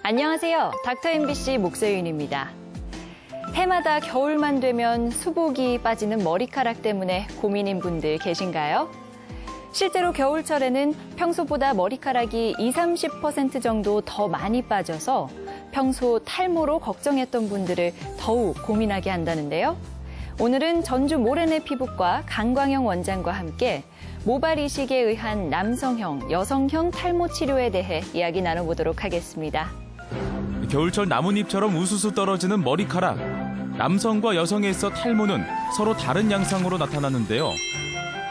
안녕하세요. 닥터 MBC 목세윤입니다. 해마다 겨울만 되면 수복이 빠지는 머리카락 때문에 고민인 분들 계신가요? 실제로 겨울철에는 평소보다 머리카락이 20-30% 정도 더 많이 빠져서 평소 탈모로 걱정했던 분들을 더욱 고민하게 한다는데요. 오늘은 전주 모래내 피부과 강광영 원장과 함께 모발 이식에 의한 남성형, 여성형 탈모 치료에 대해 이야기 나눠보도록 하겠습니다. 겨울철 나뭇잎처럼 우수수 떨어지는 머리카락. 남성과 여성에 있어 탈모는 서로 다른 양상으로 나타나는데요.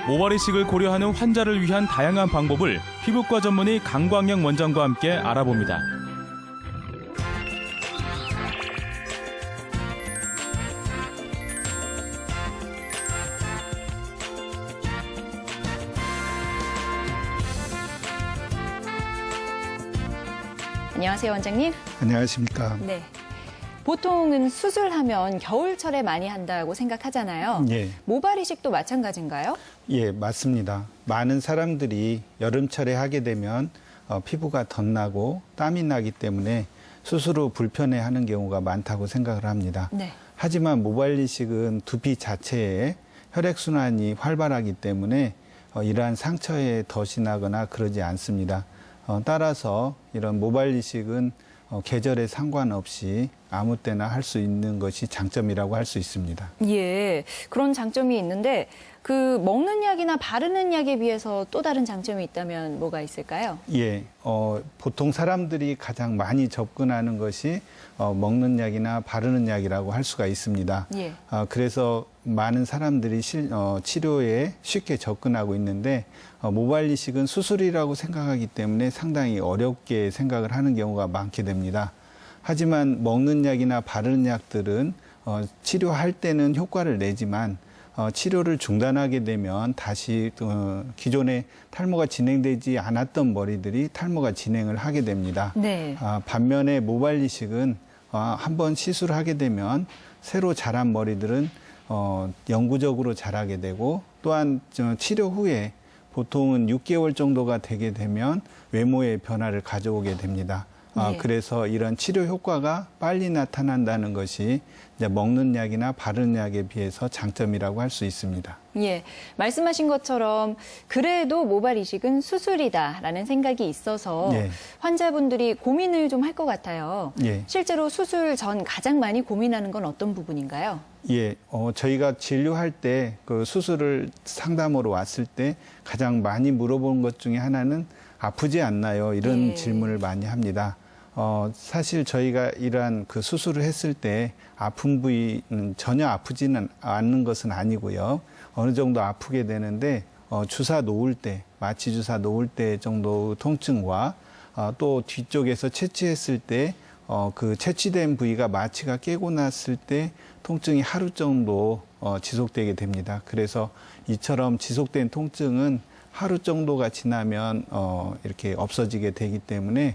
모발 이식을 고려하는 환자를 위한 다양한 방법을 피부과 전문의 강광영 원장과 함께 알아봅니다. 안녕하세요, 원장님. 안녕하십니까. 네. 보통은 수술하면 겨울철에 많이 한다고 생각하잖아요. 예. 모발 이식도 마찬가지인가요? 예, 맞습니다. 많은 사람들이 여름철에 하게 되면 피부가 덧나고 땀이 나기 때문에 수술 후 불편해하는 경우가 많다고 생각을 합니다. 네. 하지만 모발 이식은 두피 자체에 혈액순환이 활발하기 때문에 이러한 상처에 덧이 나거나 그러지 않습니다. 따라서 이런 모발 이식은 계절에 상관없이 아무 때나 할 수 있는 것이 장점이라고 할 수 있습니다. 예, 그런 장점이 있는데 그 먹는 약이나 바르는 약에 비해서 또 다른 장점이 있다면 뭐가 있을까요? 예, 보통 사람들이 가장 많이 접근하는 것이 먹는 약이나 바르는 약이라고 할 수가 있습니다. 예. 그래서 많은 사람들이 치료에 쉽게 접근하고 있는데 모발 이식은 수술이라고 생각하기 때문에 상당히 어렵게 생각을 하는 경우가 많게 됩니다. 하지만 먹는 약이나 바르는 약들은 치료할 때는 효과를 내지만 치료를 중단하게 되면 다시 기존에 탈모가 진행되지 않았던 머리들이 탈모가 진행을 하게 됩니다. 네. 반면에 모발 이식은 한번 시술하게 되면 새로 자란 머리들은 영구적으로 자라게 되고 또한 치료 후에 보통은 6개월 정도가 되게 되면 외모의 변화를 가져오게 됩니다. 네. 그래서 이런 치료 효과가 빨리 나타난다는 것이 이제 먹는 약이나 바르는 약에 비해서 장점이라고 할 수 있습니다. 예, 말씀하신 것처럼 그래도 모발 이식은 수술이다라는 생각이 있어서 예. 환자분들이 고민을 좀 할 것 같아요. 예. 실제로 수술 전 가장 많이 고민하는 건 어떤 부분인가요? 예, 저희가 진료할 때 그 수술을 상담으로 왔을 때 가장 많이 물어보는 것 중에 하나는 아프지 않나요? 이런 예. 질문을 많이 합니다. 사실 저희가 이러한 그 수술을 했을 때 아픈 부위는 전혀 아프지는 않는 것은 아니고요. 어느 정도 아프게 되는데 주사 놓을 때, 마취 주사 놓을 때 정도 통증과 또 뒤쪽에서 채취했을 때 그 채취된 부위가 마취가 깨고 났을 때 통증이 하루 정도 지속되게 됩니다. 그래서 이처럼 지속된 통증은 하루 정도가 지나면 이렇게 없어지게 되기 때문에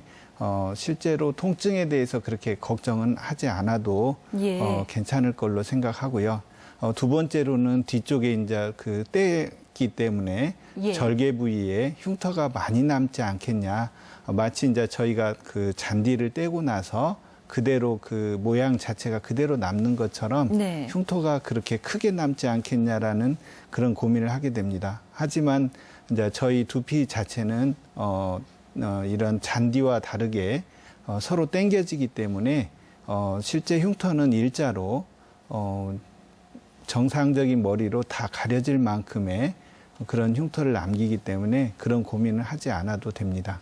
실제로 통증에 대해서 그렇게 걱정은 하지 않아도 예. 괜찮을 걸로 생각하고요. 두 번째로는 뒤쪽에 이제 그 떼기 때문에 예. 절개 부위에 흉터가 많이 남지 않겠냐. 마치 이제 저희가 그 잔디를 떼고 나서 그대로 그 모양 자체가 그대로 남는 것처럼 네. 흉터가 그렇게 크게 남지 않겠냐라는 그런 고민을 하게 됩니다. 하지만 이제 저희 두피 자체는 이런 잔디와 다르게 서로 당겨지기 때문에 실제 흉터는 일자로 정상적인 머리로 다 가려질 만큼의 그런 흉터를 남기기 때문에 그런 고민을 하지 않아도 됩니다.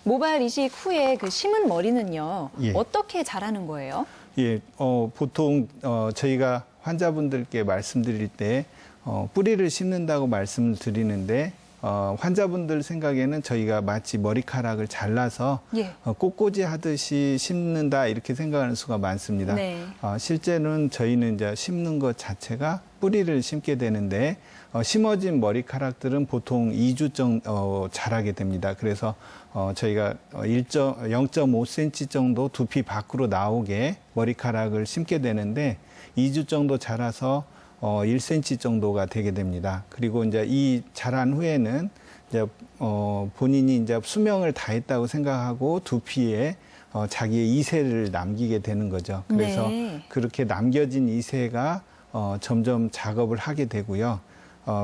모발 이식 후에 그 심은 머리는요, 예. 어떻게 자라는 거예요? 예, 보통 저희가 환자분들께 말씀드릴 때 뿌리를 심는다고 말씀을 드리는데 환자분들 생각에는 저희가 마치 머리카락을 잘라서 예. 꽃꽂이 하듯이 심는다 이렇게 생각하는 수가 많습니다. 네. 실제는 저희는 이제 심는 것 자체가 뿌리를 심게 되는데 심어진 머리카락들은 보통 2주 정도 자라게 됩니다. 그래서 저희가 0.5cm 정도 두피 밖으로 나오게 머리카락을 심게 되는데 2주 정도 자라서 1cm 정도가 되게 됩니다. 그리고 이제 이 자란 후에는 이제 본인이 이제 수명을 다했다고 생각하고 두피에 자기의 이세를 남기게 되는 거죠. 그래서 네. 그렇게 남겨진 이세가 점점 작업을 하게 되고요.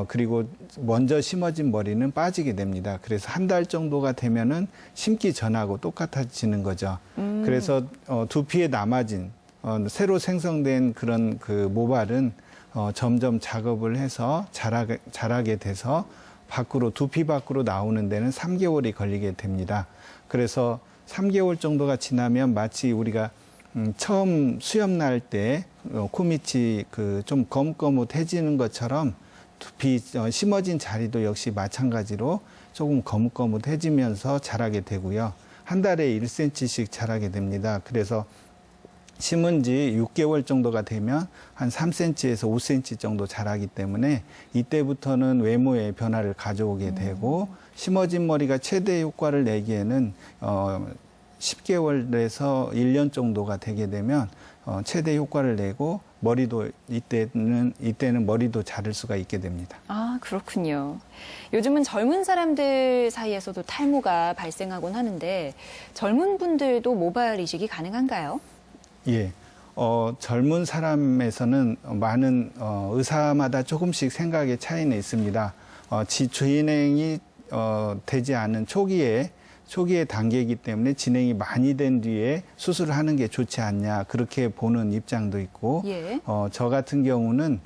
그리고 먼저 심어진 머리는 빠지게 됩니다. 그래서 한 달 정도가 되면은 심기 전하고 똑같아지는 거죠. 그래서 두피에 남아진 새로 생성된 그런 그 모발은 점점 작업을 해서 자라게 돼서 두피 밖으로 나오는 데는 3개월이 걸리게 됩니다. 그래서 3개월 정도가 지나면 마치 우리가 처음 수염 날 때 코밑이 좀 거뭇거뭇해지는 것처럼 두피 심어진 자리도 역시 마찬가지로 조금 거뭇거뭇해지면서 자라게 되고요. 한 달에 1cm씩 자라게 됩니다. 그래서 심은 지 6개월 정도가 되면 한 3cm에서 5cm 정도 자라기 때문에 이때부터는 외모의 변화를 가져오게 되고 심어진 머리가 최대 효과를 내기에는 10개월에서 1년 정도가 되게 되면 최대 효과를 내고 머리도 이때는 머리도 자를 수가 있게 됩니다. 아, 그렇군요. 요즘은 젊은 사람들 사이에서도 탈모가 발생하곤 하는데 젊은 분들도 모발 이식이 가능한가요? 예. 젊은 사람에서는 많은 의사마다 조금씩 생각의 차이는 있습니다. 진행이 되지 않은 초기의 단계이기 때문에 진행이 많이 된 뒤에 수술을 하는 게 좋지 않냐 그렇게 보는 입장도 있고 예. 저 같은 경우는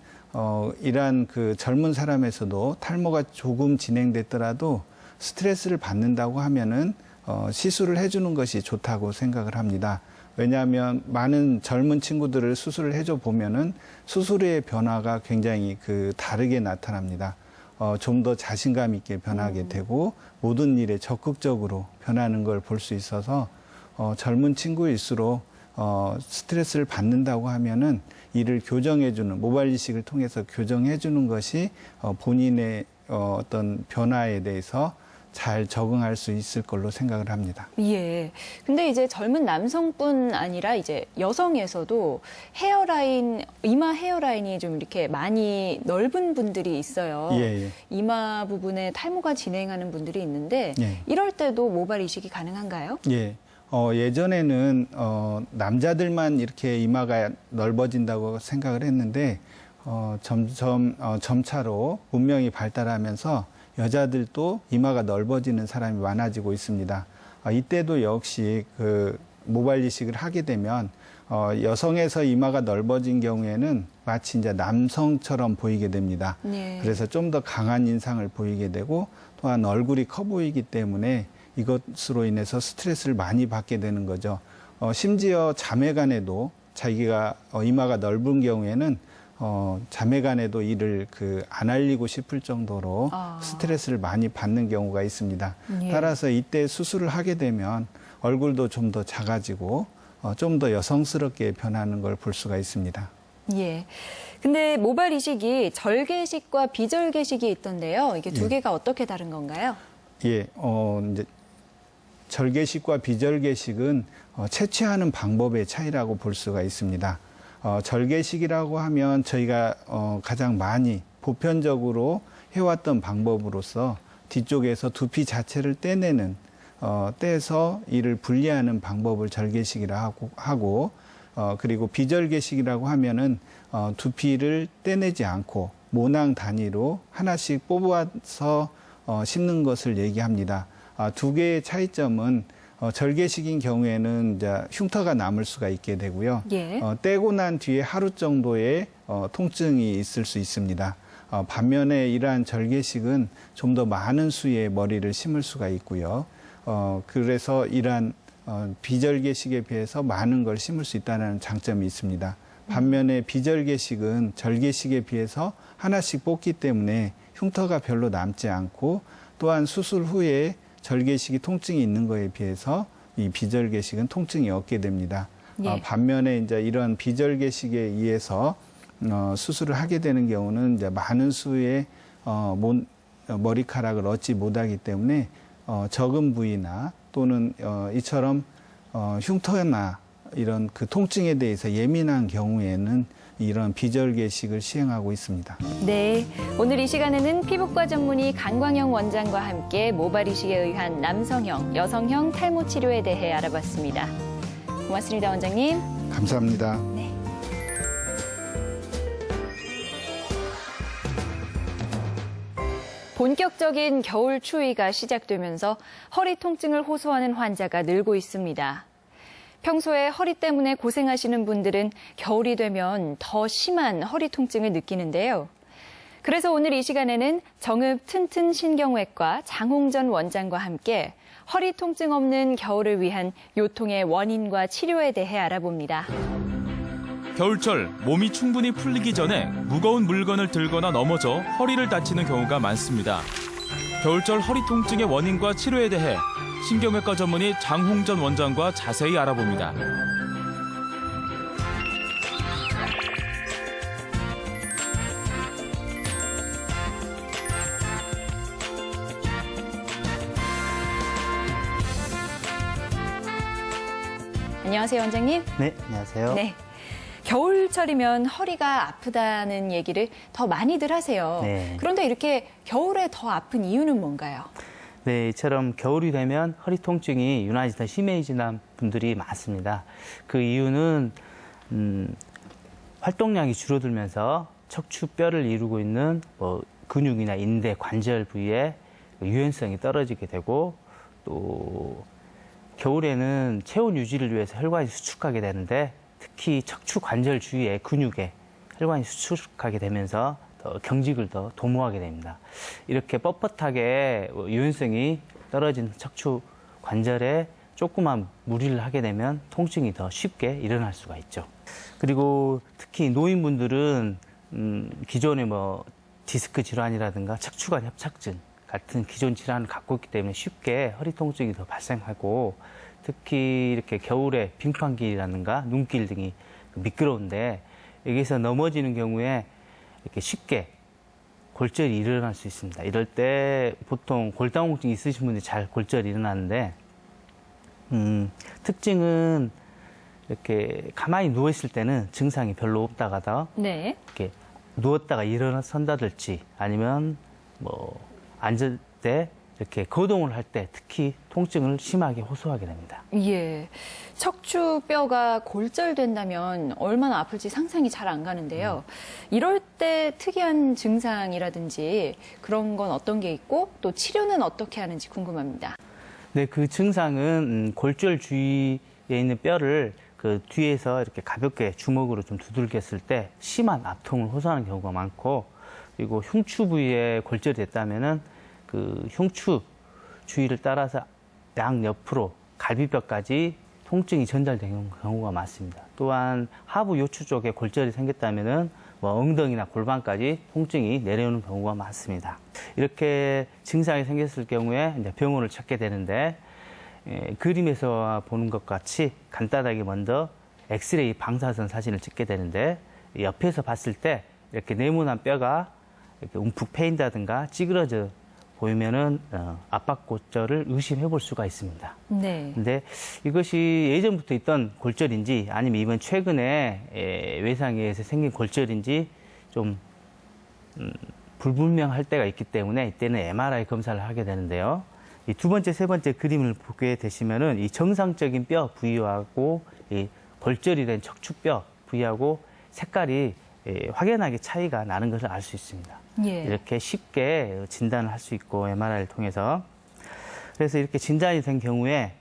이러한 그 젊은 사람에서도 탈모가 조금 진행됐더라도 스트레스를 받는다고 하면은 시술을 해주는 것이 좋다고 생각을 합니다. 왜냐하면 많은 젊은 친구들을 수술을 해줘 보면은 수술의 변화가 굉장히 다르게 나타납니다. 좀 더 자신감 있게 변하게 되고 모든 일에 적극적으로 변하는 걸 볼 수 있어서 젊은 친구일수록 스트레스를 받는다고 하면은 이를 교정해주는 모발 이식을 통해서 교정해주는 것이 본인의 어떤 변화에 대해서 잘 적응할 수 있을 걸로 생각을 합니다. 예. 근데 이제 젊은 남성뿐 아니라 이제 여성에서도 이마 헤어라인이 좀 이렇게 많이 넓은 분들이 있어요. 예, 예. 이마 부분에 탈모가 진행하는 분들이 있는데 예. 이럴 때도 모발 이식이 가능한가요? 예. 예전에는 남자들만 이렇게 이마가 넓어진다고 생각을 했는데 점차로 문명이 발달하면서 여자들도 이마가 넓어지는 사람이 많아지고 있습니다. 이때도 역시 모발 이식을 하게 되면 여성에서 이마가 넓어진 경우에는 마치 이제 남성처럼 보이게 됩니다. 네. 그래서 좀 더 강한 인상을 보이게 되고 또한 얼굴이 커 보이기 때문에 이것으로 인해서 스트레스를 많이 받게 되는 거죠. 심지어 자매간에도 자기가 이마가 넓은 경우에는 자매간에도 이를 안 알리고 싶을 정도로 스트레스를 많이 받는 경우가 있습니다. 예. 따라서 이때 수술을 하게 되면 얼굴도 좀 더 작아지고 좀 더 여성스럽게 변하는 걸 볼 수가 있습니다. 예. 근데 모발 이식이 절개식과 비절개식이 있던데요. 이게 두 예. 개가 어떻게 다른 건가요? 예, 이제 절개식과 비절개식은 채취하는 방법의 차이라고 볼 수가 있습니다. 절개식이라고 하면 저희가 가장 많이 보편적으로 해왔던 방법으로서 뒤쪽에서 두피 자체를 떼서 이를 분리하는 방법을 절개식이라고 하고 그리고 비절개식이라고 하면은 두피를 떼내지 않고 모낭 단위로 하나씩 뽑아서 심는 것을 얘기합니다. 두 개의 차이점은 절개식인 경우에는 이제 흉터가 남을 수가 있게 되고요. 예. 떼고 난 뒤에 하루 정도의 통증이 있을 수 있습니다. 반면에 이러한 절개식은 좀 더 많은 수의 머리를 심을 수가 있고요. 그래서 이러한 비절개식에 비해서 많은 걸 심을 수 있다는 장점이 있습니다. 반면에 비절개식은 절개식에 비해서 하나씩 뽑기 때문에 흉터가 별로 남지 않고 또한 수술 후에 절개식이 통증이 있는 거에 비해서 이 비절개식은 통증이 없게 됩니다. 예. 반면에 이제 이런 비절개식에 의해서 수술을 하게 되는 경우는 이제 많은 수의 머리카락을 얻지 못하기 때문에 적은 부위나 또는 이처럼 흉터나 이런 통증에 대해서 예민한 경우에는 이런 비절개식을 시행하고 있습니다. 네, 오늘 이 시간에는 피부과 전문의 강광영 원장과 함께 모발 이식에 의한 남성형, 여성형 탈모 치료에 대해 알아봤습니다. 고맙습니다, 원장님. 감사합니다. 네. 본격적인 겨울 추위가 시작되면서 허리 통증을 호소하는 환자가 늘고 있습니다. 평소에 허리 때문에 고생하시는 분들은 겨울이 되면 더 심한 허리 통증을 느끼는데요. 그래서 오늘 이 시간에는 정읍 튼튼 신경외과 장홍전 원장과 함께 허리 통증 없는 겨울을 위한 요통의 원인과 치료에 대해 알아봅니다. 겨울철 몸이 충분히 풀리기 전에 무거운 물건을 들거나 넘어져 허리를 다치는 경우가 많습니다. 겨울철 허리 통증의 원인과 치료에 대해 신경외과 전문의 장홍전 원장과 자세히 알아봅니다. 안녕하세요, 원장님. 네, 안녕하세요. 네. 겨울철이면 허리가 아프다는 얘기를 더 많이들 하세요. 네. 그런데 이렇게 겨울에 더 아픈 이유는 뭔가요? 네, 이처럼 겨울이 되면 허리 통증이 유난히 더 심해지는 분들이 많습니다. 그 이유는 활동량이 줄어들면서 척추뼈를 이루고 있는 근육이나 인대, 관절 부위의 유연성이 떨어지게 되고 또 겨울에는 체온 유지를 위해서 혈관이 수축하게 되는데 특히 척추 관절 주위의 근육에 혈관이 수축하게 되면서 더 경직을 더 도모하게 됩니다. 이렇게 뻣뻣하게 유연성이 떨어진 척추 관절에 조그만 무리를 하게 되면 통증이 더 쉽게 일어날 수가 있죠. 그리고 특히 노인분들은 기존에 디스크 질환이라든가 척추관 협착증 같은 기존 질환을 갖고 있기 때문에 쉽게 허리 통증이 더 발생하고 특히 이렇게 겨울에 빙판길이라든가 눈길 등이 미끄러운데 여기서 넘어지는 경우에 이렇게 쉽게 골절이 일어날 수 있습니다. 이럴 때 보통 골다공증 있으신 분들이 잘 골절이 일어나는데 특징은 이렇게 가만히 누워 있을 때는 증상이 별로 없다가도 네. 이렇게 누웠다가 일어선다든지 아니면 앉을 때 이렇게 거동을 할 때 특히 통증을 심하게 호소하게 됩니다. 예. 척추뼈가 골절된다면 얼마나 아플지 상상이 잘 안 가는데요. 이럴 때 특이한 증상이라든지 그런 건 어떤 게 있고 또 치료는 어떻게 하는지 궁금합니다. 네, 그 증상은 골절 주위에 있는 뼈를 그 뒤에서 이렇게 가볍게 주먹으로 좀 두들겼을 때 심한 압통을 호소하는 경우가 많고 그리고 흉추 부위에 골절이 됐다면은 그 흉추 주위를 따라서 양옆으로 갈비뼈까지 통증이 전달되는 경우가 많습니다. 또한 하부 요추 쪽에 골절이 생겼다면은 엉덩이나 골반까지 통증이 내려오는 경우가 많습니다. 이렇게 증상이 생겼을 경우에 이제 병원을 찾게 되는데 그림에서 보는 것 같이 간단하게 먼저 엑스레이 방사선 사진을 찍게 되는데 옆에서 봤을 때 이렇게 네모난 뼈가 이렇게 움푹 패인다든가 찌그러져 보이면은 압박골절을 의심해 볼 수가 있습니다. 네. 근데 이것이 예전부터 있던 골절인지 아니면 이번 최근에 외상에 의해서 생긴 골절인지 좀 불분명할 때가 있기 때문에 이때는 MRI 검사를 하게 되는데요. 이 두 번째, 세 번째 그림을 보게 되시면은 이 정상적인 뼈 부위하고 이 골절이 된 척추뼈 부위하고 색깔이 확연하게 차이가 나는 것을 알 수 있습니다. 예. 이렇게 쉽게 진단을 할 수 있고 MRI를 통해서 그래서 이렇게 진단이 된 경우에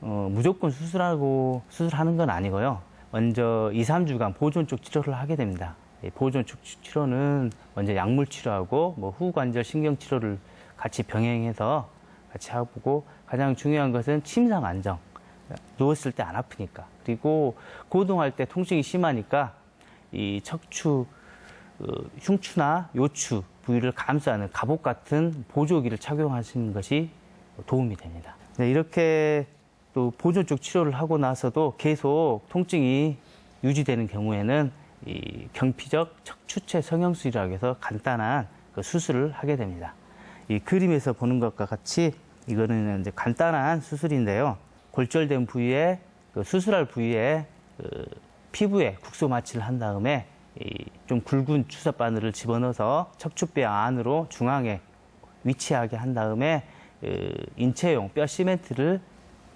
무조건 수술하는 건 아니고요. 먼저 2, 3주간 보존 쪽 치료를 하게 됩니다. 보존 쪽 치료는 먼저 약물 치료하고 후관절 신경 치료를 같이 병행해서 같이 하고 가장 중요한 것은 침상 안정. 누웠을 때 안 아프니까. 그리고 고동할 때 통증이 심하니까 이 척추 흉추나 요추 부위를 감싸는 갑옷 같은 보조기를 착용하시는 것이 도움이 됩니다. 네, 이렇게 또 보존 쪽 치료를 하고 나서도 계속 통증이 유지되는 경우에는 이 경피적 척추체 성형술이라고 해서 간단한 그 수술을 하게 됩니다. 이 그림에서 보는 것과 같이 이거는 이제 간단한 수술인데요. 골절된 부위에 수술할 부위에 피부에 국소 마취를 한 다음에 좀 굵은 주사 바늘을 집어넣어서 척추뼈 안으로 중앙에 위치하게 한 다음에 인체용 뼈 시멘트를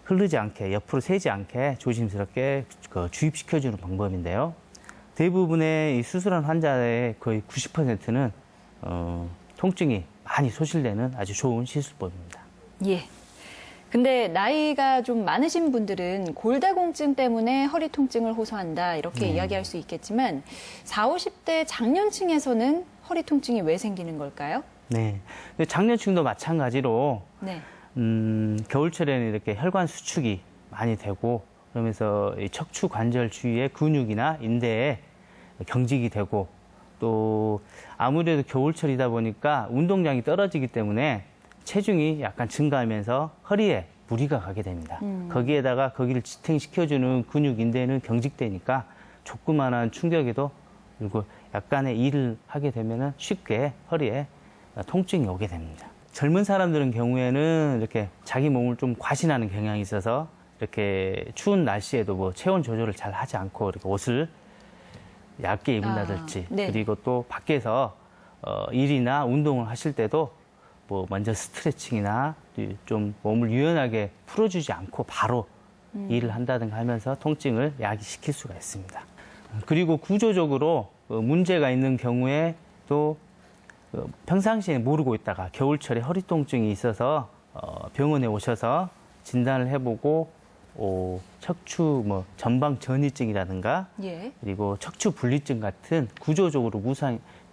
흐르지 않게, 옆으로 새지 않게 조심스럽게 주입시켜주는 방법인데요. 대부분의 이 수술한 환자의 거의 90%는 통증이 많이 소실되는 아주 좋은 시술법입니다. 예. 근데 나이가 좀 많으신 분들은 골다공증 때문에 허리 통증을 호소한다 이렇게 이야기할 수 있겠지만 40, 50대 장년층에서는 허리 통증이 왜 생기는 걸까요? 네. 장년층도 마찬가지로 네. 겨울철에는 이렇게 혈관 수축이 많이 되고 그러면서 이 척추 관절 주위의 근육이나 인대에 경직이 되고 또 아무래도 겨울철이다 보니까 운동량이 떨어지기 때문에 체중이 약간 증가하면서 허리에 무리가 가게 됩니다. 거기에다가 거기를 지탱시켜주는 근육 인대는 경직되니까 조그마한 충격에도 그리고 약간의 일을 하게 되면 쉽게 허리에 통증이 오게 됩니다. 젊은 사람들은 경우에는 이렇게 자기 몸을 좀 과신하는 경향이 있어서 이렇게 추운 날씨에도 뭐 체온 조절을 잘 하지 않고 이렇게 옷을 얇게 입는다든지 네. 그리고 또 밖에서 일이나 운동을 하실 때도 뭐 먼저 스트레칭이나 좀 몸을 유연하게 풀어주지 않고 바로 일을 한다든가 하면서 통증을 야기시킬 수가 있습니다. 그리고 구조적으로 문제가 있는 경우에 또 평상시에 모르고 있다가 겨울철에 허리 통증이 있어서 병원에 오셔서 진단을 해보고 척추 전방 전이증이라든가 예. 그리고 척추 분리증 같은 구조적으로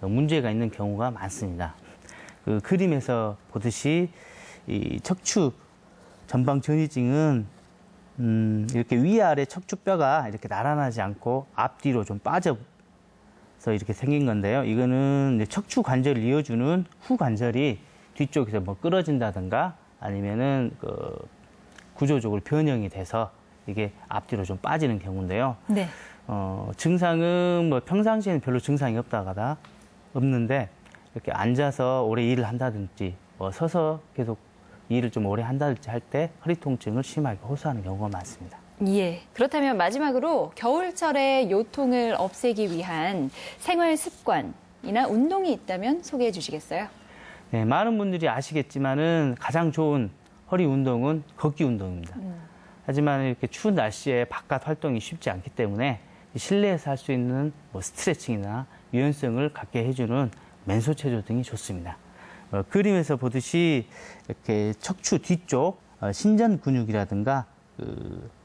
문제가 있는 경우가 많습니다. 그 그림에서 보듯이 이 척추 전방 전이증은 이렇게 위아래 척추뼈가 이렇게 나란하지 않고 앞뒤로 좀 빠져서 이렇게 생긴 건데요. 이거는 이제 척추 관절을 이어주는 후 관절이 뒤쪽에서 뭐 끊어진다든가 아니면은 구조적으로 변형이 돼서 이게 앞뒤로 좀 빠지는 경우인데요. 네. 증상은 뭐 평상시에는 별로 증상이 없는데 이렇게 앉아서 오래 일을 한다든지 서서 계속 일을 좀 오래 한다든지 할 때 허리 통증을 심하게 호소하는 경우가 많습니다. 예. 그렇다면 마지막으로 겨울철에 요통을 없애기 위한 생활 습관이나 운동이 있다면 소개해 주시겠어요? 네, 많은 분들이 아시겠지만은 가장 좋은 허리 운동은 걷기 운동입니다. 하지만 이렇게 추운 날씨에 바깥 활동이 쉽지 않기 때문에 실내에서 할 수 있는 스트레칭이나 유연성을 갖게 해주는 맨소 체조 등이 좋습니다. 그림에서 보듯이 이렇게 척추 뒤쪽 신전 근육이라든가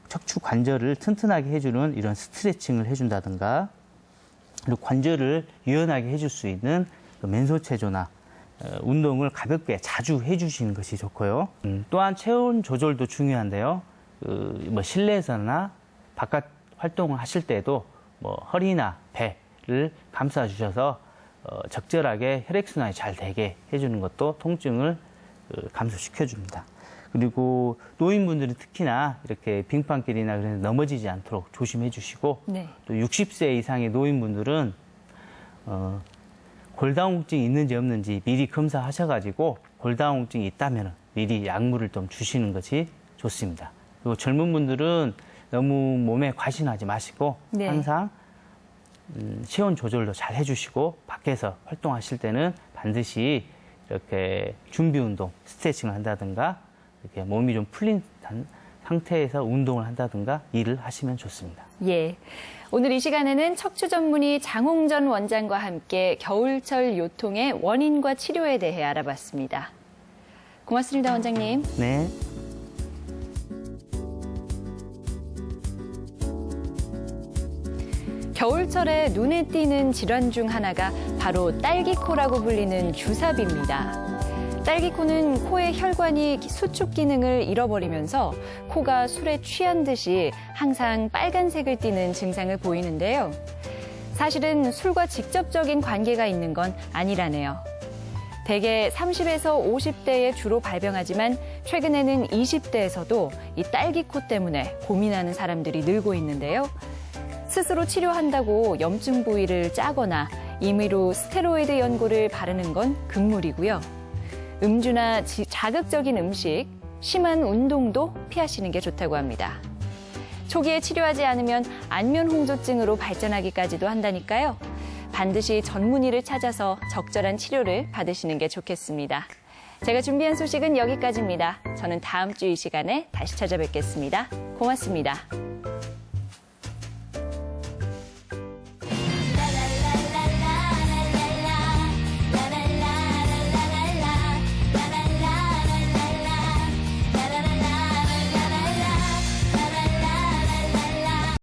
척추 관절을 튼튼하게 해주는 이런 스트레칭을 해준다든가 그리고 관절을 유연하게 해줄 수 있는 맨소 체조나 운동을 가볍게 자주 해주시는 것이 좋고요. 또한 체온 조절도 중요한데요. 실내에서나 바깥 활동을 하실 때도 허리나 배를 감싸주셔서 적절하게 혈액순환이 잘 되게 해주는 것도 통증을 감소시켜줍니다. 그리고 노인분들은 특히나 이렇게 빙판길이나 그런 데 넘어지지 않도록 조심해 주시고 네. 또 60세 이상의 노인분들은 골다공증이 있는지 없는지 미리 검사하셔가지고 골다공증이 있다면 미리 약물을 좀 주시는 것이 좋습니다. 그리고 젊은 분들은 너무 몸에 과신하지 마시고 네. 항상 체온 조절도 잘 해주시고 밖에서 활동하실 때는 반드시 이렇게 준비 운동, 스트레칭을 한다든가 이렇게 몸이 좀 풀린 상태에서 운동을 한다든가 일을 하시면 좋습니다. 예. 오늘 이 시간에는 척추 전문의 장홍전 원장과 함께 겨울철 요통의 원인과 치료에 대해 알아봤습니다. 고맙습니다, 원장님. 네. 겨울철에 눈에 띄는 질환 중 하나가 바로 딸기코라고 불리는 주사비입니다. 딸기코는 코의 혈관이 수축 기능을 잃어버리면서 코가 술에 취한 듯이 항상 빨간색을 띠는 증상을 보이는데요. 사실은 술과 직접적인 관계가 있는 건 아니라네요. 대개 30에서 50대에 주로 발병하지만 최근에는 20대에서도 이 딸기코 때문에 고민하는 사람들이 늘고 있는데요. 스스로 치료한다고 염증 부위를 짜거나 임의로 스테로이드 연고를 바르는 건 금물이고요. 음주나 자극적인 음식, 심한 운동도 피하시는 게 좋다고 합니다. 초기에 치료하지 않으면 안면홍조증으로 발전하기까지도 한다니까요. 반드시 전문의를 찾아서 적절한 치료를 받으시는 게 좋겠습니다. 제가 준비한 소식은 여기까지입니다. 저는 다음 주 이 시간에 다시 찾아뵙겠습니다. 고맙습니다.